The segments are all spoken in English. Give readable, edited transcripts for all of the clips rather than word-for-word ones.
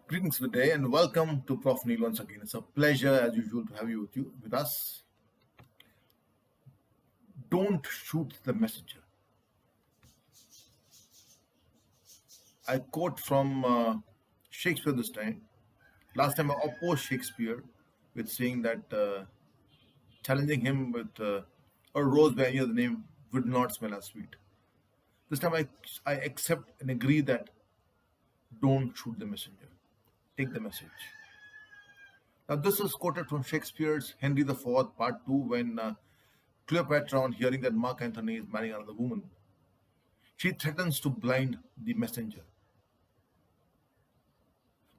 Greetings of the day and welcome to profneel once again. It's a pleasure as usual to have you with us. Don't shoot the messenger. I quote from Shakespeare this time. Last time I opposed Shakespeare with saying that challenging him with a rose bearing the name would not smell as sweet. This time I accept and agree that don't shoot the messenger. Take the message. Now this is quoted from Shakespeare's Henry IV, Part 2, when Cleopatra, on hearing that Mark Antony is marrying another woman, she threatens to blind the messenger.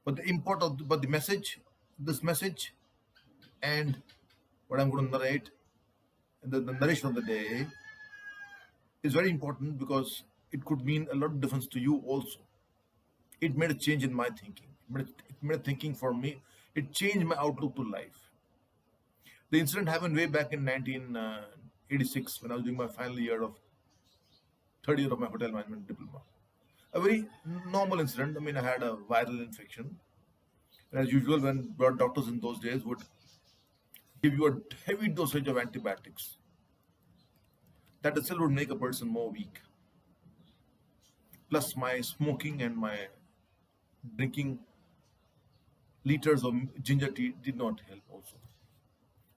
But the message, this message, and what I'm going to narrate, the narration of the day, is very important because it could mean a lot of difference to you also. It made a change in my thinking. It made a thinking for me. It changed my outlook to life. The incident happened way back in 1986 when I was doing my final year of third year of my hotel management diploma. A very normal incident. I mean, I had a viral infection. And as usual, when blood doctors in those days would give you a heavy dosage of antibiotics, that itself would make a person more weak. Plus, my smoking and my drinking liters of ginger tea did not help also.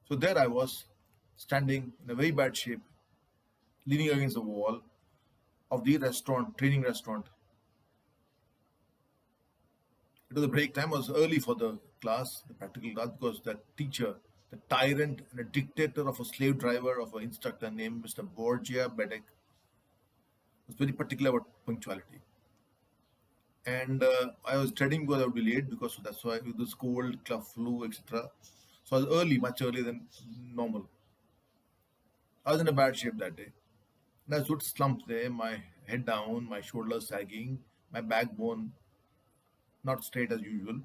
So there I was, standing in a very bad shape, leaning against the wall of the restaurant, training restaurant. It was a break time. It was early for the class, the practical class, because that teacher, the tyrant and a dictator of a slave driver of an instructor named Mr. Borgia Bedek, was very particular about punctuality. And I was dreading because I would be late because that's why with this cold, flu, etc. So I was early, much earlier than normal. I was in a bad shape that day. And I stood slumped there, my head down, my shoulders sagging, my backbone not straight as usual.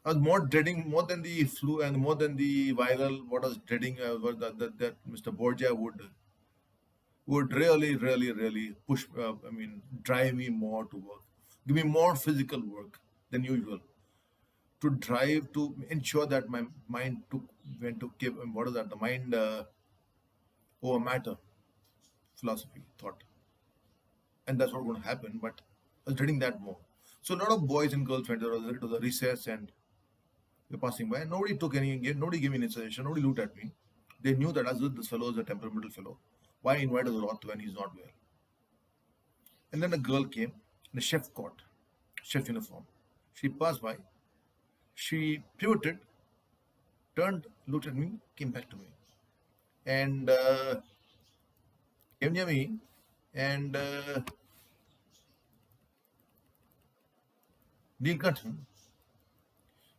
I was more dreading, more than the flu and more than the viral, what I was dreading was that Mr. Borgia would really push, drive me more to work, give me more physical work than usual, to drive, to ensure that my mind went to give, what is that, the mind over matter philosophy, thought. And that's what was going to happen, but I was dreading that more. So a lot of boys and girls went to the recess and were passing by, and nobody gave me any suggestion, nobody looked at me. They knew that as if this fellow is a temperamental fellow. Why invite us Roth when he's not well? And then a girl came in a chef uniform. She passed by, she pivoted, turned, looked at me, came back to me, and came near me, and Neelkanth,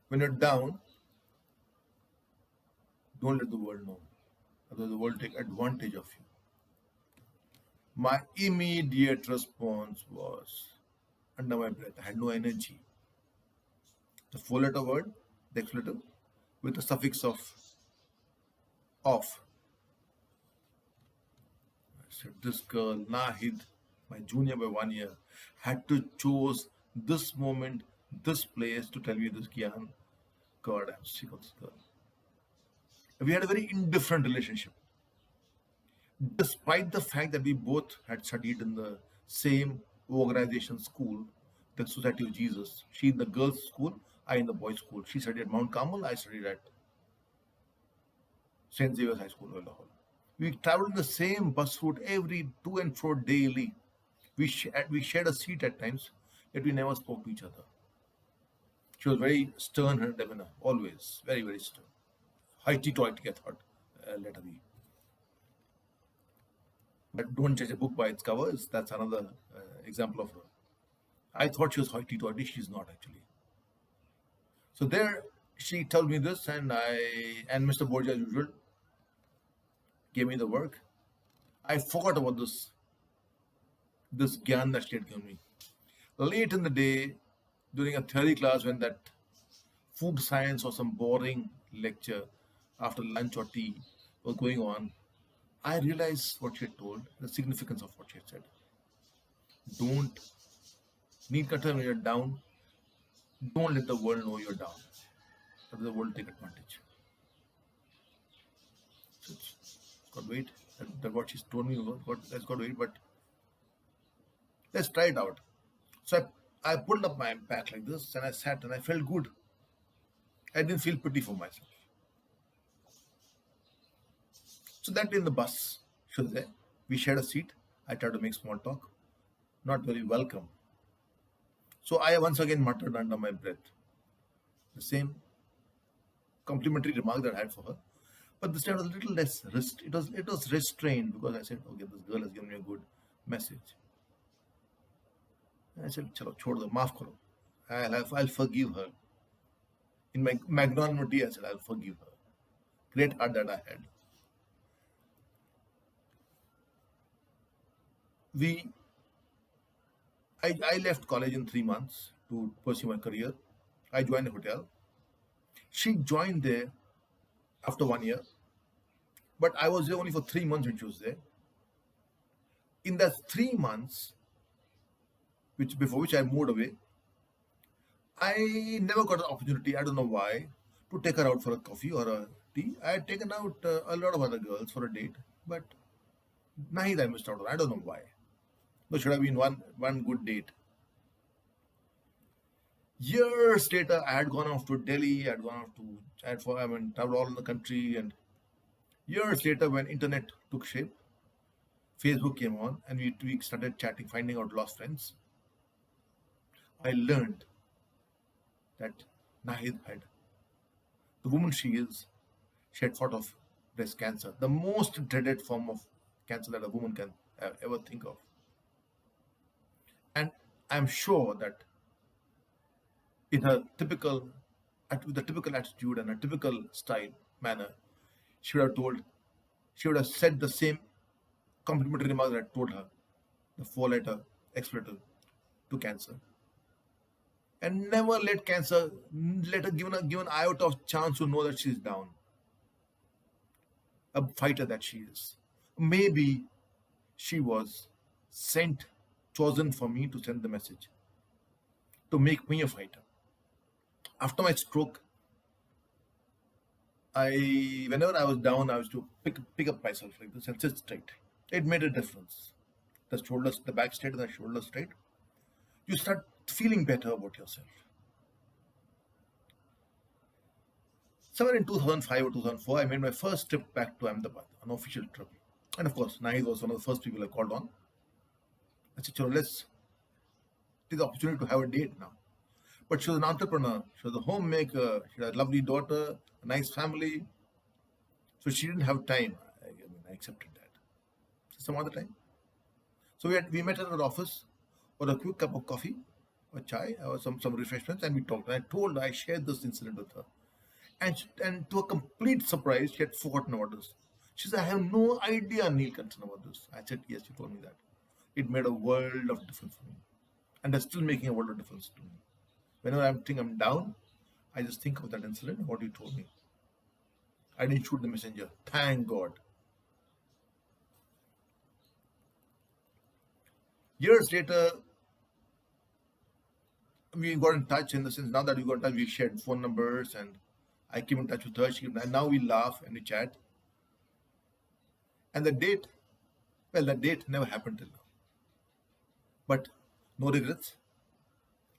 when you're down, don't let the world know. Otherwise, the world will take advantage of you. My immediate response was under my breath. I had no energy. The four-letter word, the expletive, with the suffix of off. I said, this girl, Nahid, my junior by 1 year, had to choose this moment, this place to tell me this Gyan. God, I'm sick of this girl. We had a very indifferent relationship. Despite the fact that we both had studied in the same organization school, the Society of Jesus. She in the girls' school, I in the boys' school. She studied at Mount Carmel, I studied at St. Xavier's High School, Lahore. We traveled in the same bus route every to and fro daily. We shared a seat at times, yet we never spoke to each other. She was very stern, her demeanor, always very, very stern. Hoity-toity, I thought, let her be. But don't judge a book by its covers. That's another example of her. I thought she was hoity-toity. She's not actually. So there, she told me this, and Mr. Borgia, as usual, gave me the work. I forgot about this gyan that she had given me. Late in the day, during a theory class, when that food science or some boring lecture after lunch or tea was going on, I realized what she had told, the significance of what she had said. Don't need cutter when you're down. Don't let the world know you're down. Let the world take advantage. So it's got weight. That what she's told me, that's got weight, but let's try it out. So I pulled up my back like this and I sat and I felt good. I didn't feel pity for myself. So that day in the bus, she was there. We shared a seat. I tried to make small talk. Not very welcome. So I once again muttered under my breath the same complimentary remark that I had for her. But this time was a little less it was restrained because I said, okay, this girl has given me a good message. And I said, chalo, chhod do, maaf karo. I'll forgive her. In my magnanimity, I said, I'll forgive her. Great heart that I had. We I left college in 3 months to pursue my career. I joined a hotel. She joined there after 1 year, but I was there only for 3 months when she was there. In that 3 months, which before which I moved away, I never got an opportunity. I don't know why to take her out for a coffee or a tea. I had taken out a lot of other girls for a date, but Nahid I missed out on. I don't know why. There should have been one good date. Years later, I had gone off to Delhi. I had gone off to I mean traveled all in the country, and years later, when internet took shape, Facebook came on, and we started chatting, finding out lost friends. I learned that Nahid had the woman she is. She had fought off breast cancer, the most dreaded form of cancer that a woman can ever think of. And I'm sure that in her with a typical attitude and a typical style manner, she would have told, she would have said the same complimentary remark that I told her, the four-letter expletive to cancer. And never let cancer, let her give an iota of chance to know that she's down. A fighter that she is. Maybe she was sent, chosen for me to send the message, to make me a fighter. After my stroke, whenever I was down, I was to pick up myself like this and sit straight. It made a difference. The back straight and the shoulders straight. You start feeling better about yourself. Somewhere in 2005 or 2004, I made my first trip back to Ahmedabad, an official trip. And of course, Nahid was one of the first people I called on. I said, "Chalo, let's take the opportunity to have a date now." But she was an entrepreneur. She was a homemaker. She had a lovely daughter, a nice family. So she didn't have time. I accepted that. So some other time. So we met at her office for a quick cup of coffee, or chai, or some refreshments, and we talked. And I shared this incident with her. And to a complete surprise, she had forgotten about this. She said, "I have no idea Neil concerned about this." I said, "Yes, you told me that." It made a world of difference for me. And that's still making a world of difference to me. Whenever I'm down, I just think of that incident, what you told me. I didn't shoot the messenger. Thank God. Years later, we got in touch in the sense now that we got in touch, we shared phone numbers and I came in touch with her. And now we laugh and we chat. And the date never happened till now. But no regrets.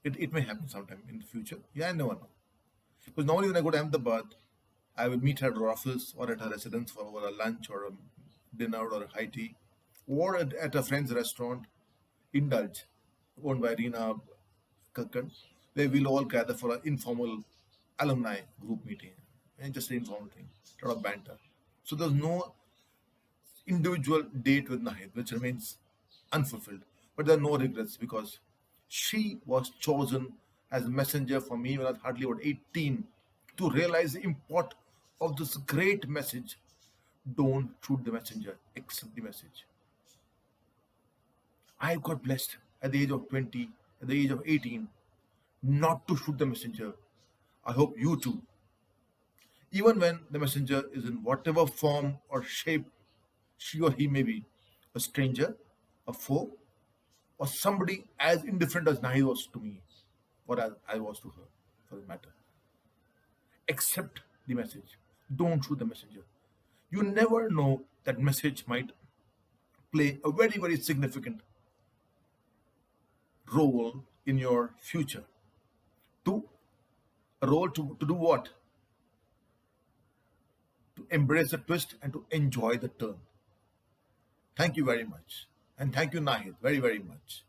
It may happen sometime in the future. Yeah, I never know. Because normally when I go to Ahmedabad, I will meet her at her office or at her residence for a lunch or a dinner or a high tea, or at a friend's restaurant, Indulge, owned by Reena Kakkan, where we'll all gather for an informal alumni group meeting and just an informal thing, a lot of banter. So there's no individual date with Nahid, which remains unfulfilled. But there are no regrets because she was chosen as a messenger for me when I was hardly about 18 to realize the import of this great message. Don't shoot the messenger, accept the message. I got blessed at the age of 20, at the age of 18, not to shoot the messenger. I hope you too. Even when the messenger is in whatever form or shape she or he may be, a stranger, a foe, or somebody as indifferent as Nahi was to me, or as I was to her. for the matter. Accept the message. Don't shoot the messenger. You never know, that message might play a very, very significant role in your future. To a role to do what? To embrace the twist and to enjoy the turn. Thank you very much. And thank you, Nahid, very, very much.